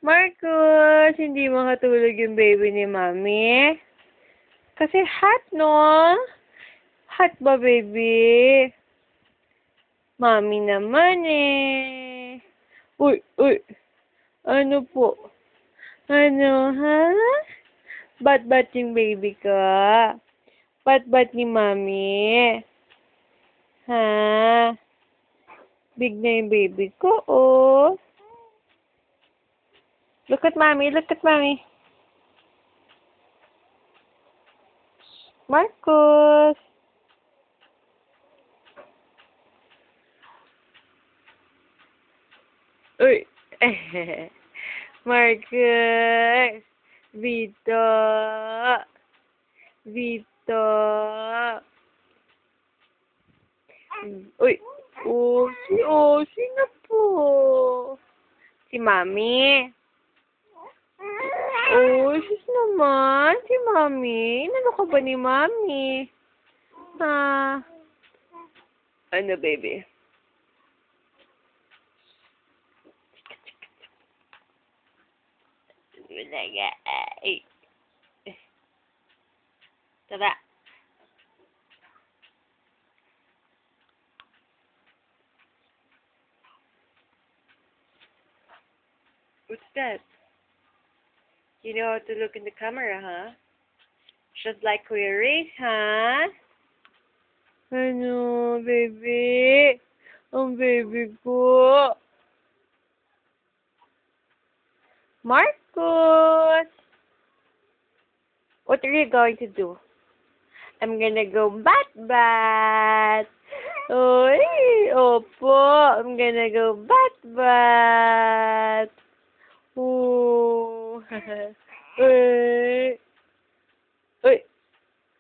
Marcus, hindi makatulog yung baby ni Mami. Kasi hot, no? Hot ba, baby? Mami naman eh. Uy, uy. Ano po? Ano, ha? Bat-bat yung baby ka? Bat-bat ni Mami? Ha? Big na yung baby ko, oh. Look at Mommy, look at Mommy. Marcus. Uy. Marcus. Vito. Vito. Uy. Sino po? Si Mami. Sus naman. Si Mami. Ano ka ba ni Mami? Ha? Ano, baby? Ay. Tara. What's that? You know how to look in the camera, huh? Just like Kuya Ray, huh? Ano, baby? Ang baby ko. Marcus! What are you going to do? I'm gonna go bat-bat. Oy, opo. I'm gonna go bat-bat. Ooh. Uy. Uy.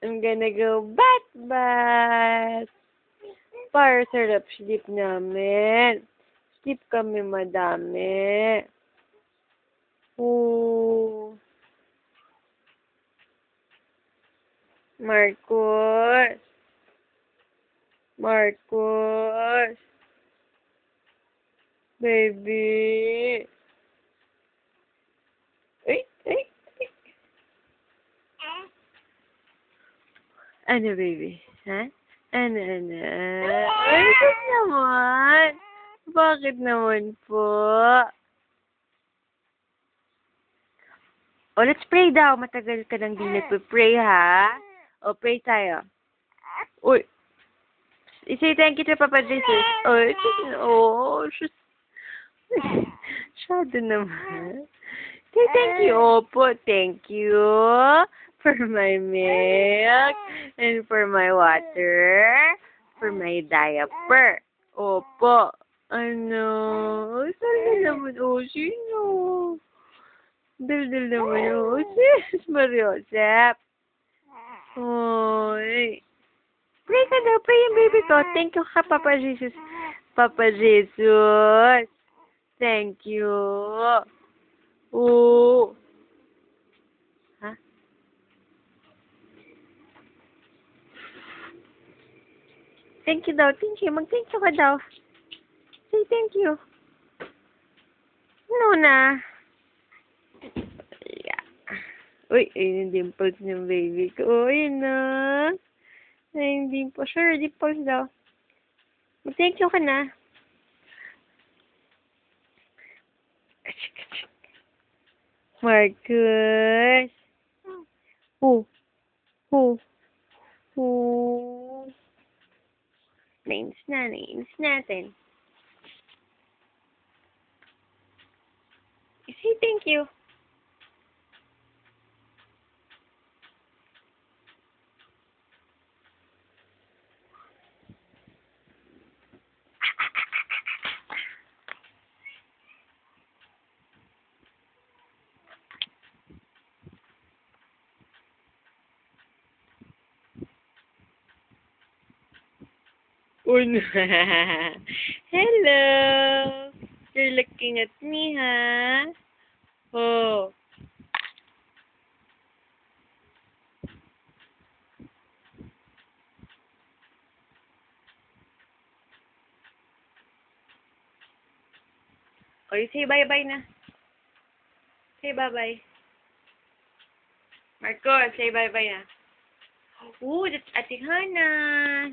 I'm gonna go bat-bat. Para sarap sleep namin. Sleep kami madami. Ooh. Marcus. Marcus. Baby. Ay. Ano, baby? Ha? Ano? Ay, sus naman. Bakit naman po? Oh, let's pray daw. Matagal ka nang di nagpe-pray, ha? O, pray tayo. Uy. Say thank you to Papa Jesus. Sus. Shadow naman. Say thank you, Opo. Thank you for my milk and for my water, for my diaper. Opo. Ano? Daldal naman, sino? Daldal naman, sis Mariosep. Oy. Pray ka daw, pray yung baby ko. Thank you ka, Papa Jesus. Papa Jesus. Thank you. Oo. Ha? Thank you daw. Thank you. Mag-thank you ka daw. Say thank you. No na. Yeah. Uy, ayun yung dimples ng baby ko. Ayun na. Ayun yung dimples. Sure, dimples daw. Mag-thank you ka na. Marcus. Who? Names natin. Say thank you. Hello. You're looking at me, huh? Oh. O, you say bye-bye na. Say bye-bye. Marco, say bye-bye na. Ooh, that's Ate Hana.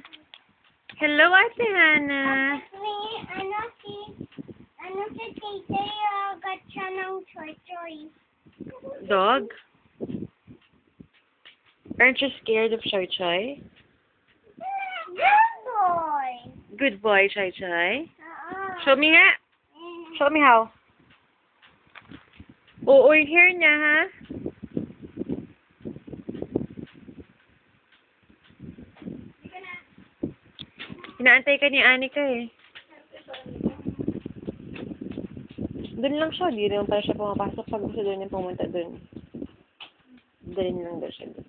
Hello, Ate Hana. Ano si Tita agad siya ng choy-choy. Dog? Aren't you scared of Choy Choy? Good boy. Good boy, Choy Choy. Oo. Show me nga. Show me how. Oo, yung hair niya, ha? Inaantay ka ni Anika eh. Doon lang siya. Di naman pala siya pumapasok pag gusto doon yung pumunta doon. Dalhin lang daw siya doon.